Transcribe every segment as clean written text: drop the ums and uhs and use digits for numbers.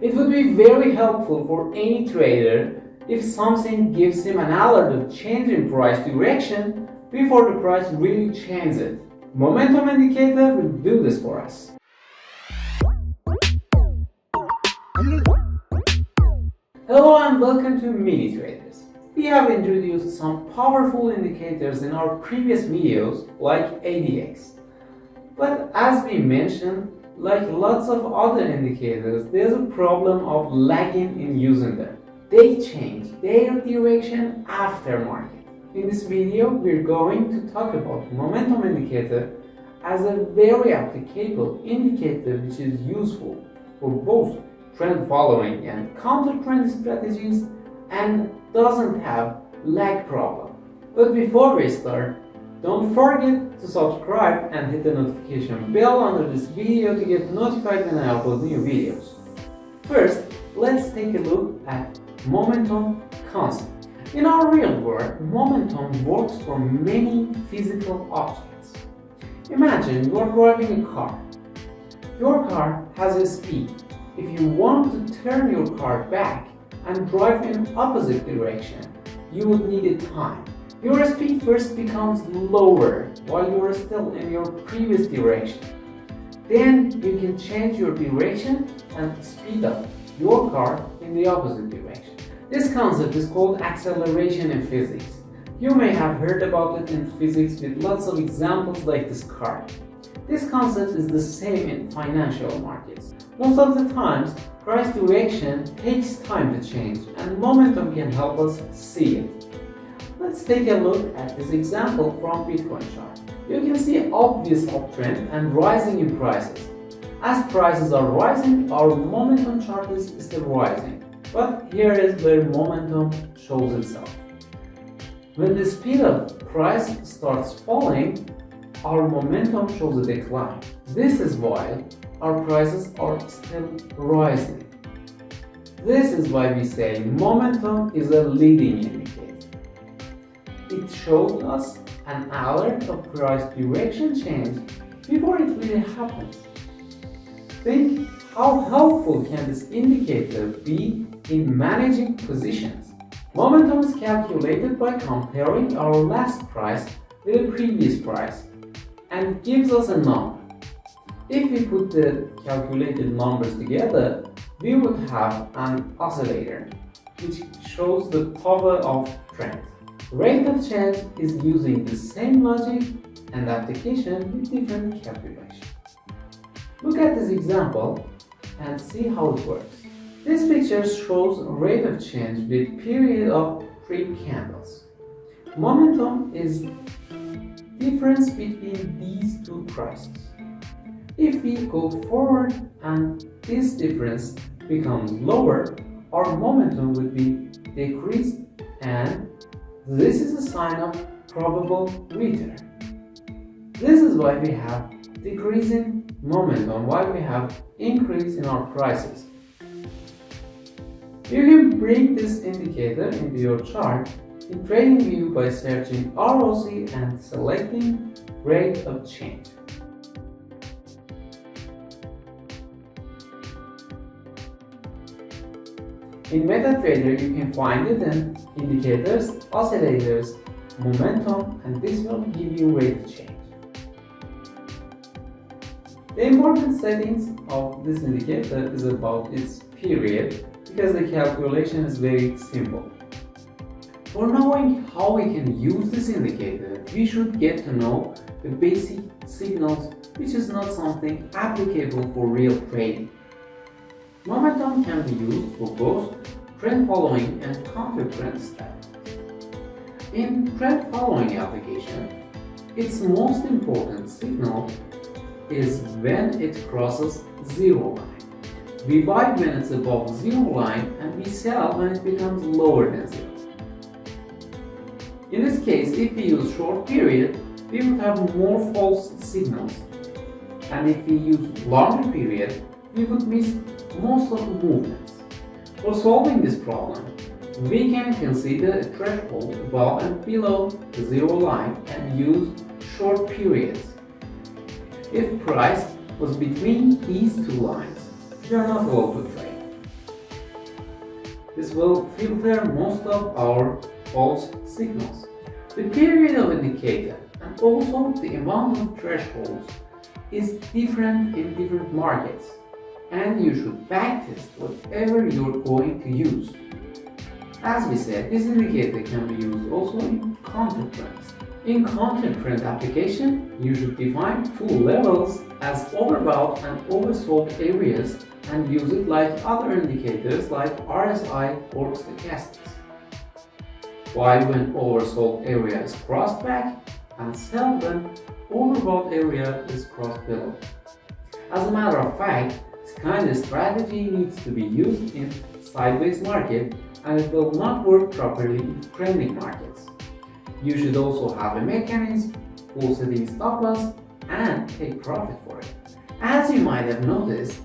It would be very helpful for any trader if something gives him an alert of change in price direction before the price really changes. Momentum indicator will do this for us. Hello and welcome to Mini Traders. We have introduced some powerful indicators in our previous videos like ADX. But as we mentioned, like lots of other indicators, there's a problem of lagging in using them. They change their direction after market. In this video, we're going to talk about momentum indicator as a very applicable indicator which is useful for both trend following and counter trend strategies and doesn't have lag problem. But before we start, don't forget to subscribe and hit the notification bell under this video to get notified when I upload new videos. First, let's take a look at momentum concept. In our real world, momentum works for many physical objects. Imagine you are driving a car. Your car has a speed. If you want to turn your car back and drive in opposite direction, you would need a time. Your speed first becomes lower while you are still in your previous direction. Then you can change your direction and speed up your car in the opposite direction. This concept is called acceleration in physics. You may have heard about it in physics with lots of examples like this card. This concept is the same in financial markets. Most of the times, price direction takes time to change and momentum can help us see it. Let's take a look at this example from Bitcoin chart. You can see obvious uptrend and rising in prices. As prices are rising, our momentum chart is still rising. But here is where momentum shows itself. When the speed of price starts falling, our momentum shows a decline. This is why our prices are still rising. This is why we say momentum is a leading indicator. It shows us an alert of price direction change before it really happens. Think how helpful can this indicator be in managing positions. Momentum is calculated by comparing our last price with the previous price and gives us a number. If we put the calculated numbers together, we would have an oscillator which shows the power of trend. Rate of change is using the same logic and application with different calculations. Look at this example and see how it works. This picture shows rate of change with period of 3 candles. Momentum is difference between these two prices. If we go forward and this difference becomes lower, our momentum would be decreased and this is a sign of probable return. This is why we have decreasing momentum while we have increase in our prices. You can bring this indicator into your chart in TradingView by searching ROC and selecting rate of change. In MetaTrader, you can find it in indicators, oscillators, momentum, and this will give you rate of change. The important settings of this indicator is about its period because the calculation is very simple. For knowing how we can use this indicator, we should get to know the basic signals, which is not something applicable for real trading. Momentum can be used for both trend following and counter trend strategies. In trend following application, its most important signal is when it crosses zero line. We buy when it's above zero line and we sell when it becomes lower than zero. In this case, if we use short period, we would have more false signals. And if we use longer period, we would miss most of the movements. For solving this problem, we can consider a threshold above and below the zero line and use short periods. If price was between these two lines, we are not allowed to trade. This will filter most of our false signals. The period of indicator and also the amount of thresholds is different in different markets, and you should backtest whatever you're going to use. As we said, this indicator can be used also in counter trends. In counter trend application, you should define two levels as overbought and oversold areas and use it like other indicators like RSI or stochastics. Buy when oversold area is crossed back and sell when overbought area is crossed below. As a matter of fact, this kind of strategy needs to be used in sideways market and it will not work properly in trending markets. You should also have a mechanism for setting stop loss and take profit for it. As you might have noticed,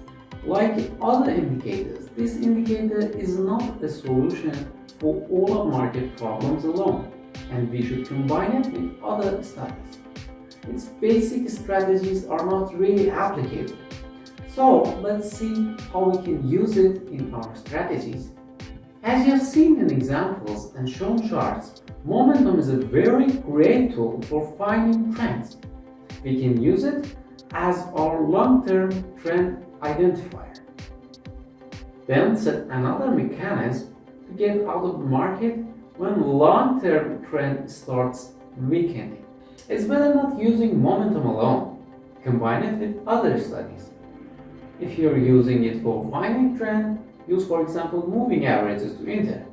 like other indicators, this indicator is not a solution for all of market problems alone, and we should combine it with other studies. Its basic strategies are not really applicable. So let's see how we can use it in our strategies. As you have seen in examples and shown charts, momentum is a very great tool for finding trends. We can use it as our long-term trend identifier. Then set another mechanism to get out of the market when long-term trend starts weakening. It's better not using momentum alone. Combine it with other studies. If you're using it for finding trend, use for example moving averages to enter.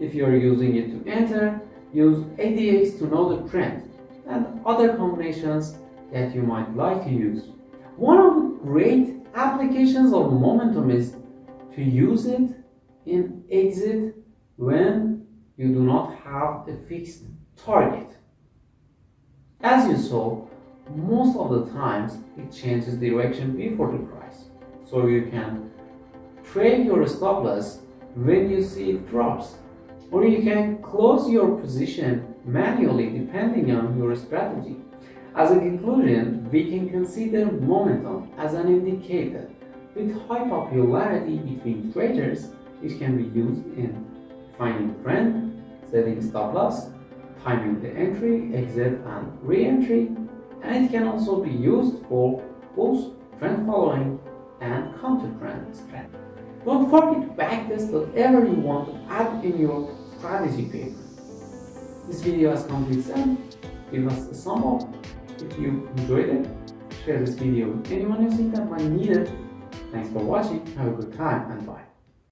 If you're using it to enter, use ADX to know the trend and other combinations that you might like to use. One of the great applications of momentum is to use it in exit when you do not have a fixed target. As you saw, most of the times it changes direction before the price, so you can trade your stop loss when you see it drops, or you can close your position manually depending on your strategy. As a conclusion, we can consider momentum as an indicator with high popularity between traders, which can be used in finding trend, setting stop loss, timing the entry, exit and re-entry, and it can also be used for both trend following and counter trend strategy. Don't forget to backtest whatever you want to add in your strategy paper. This video has come to its end. Give us a thumb up if you enjoyed it. Share this video with anyone you think that might need it. Thanks for watching, have a good time and bye.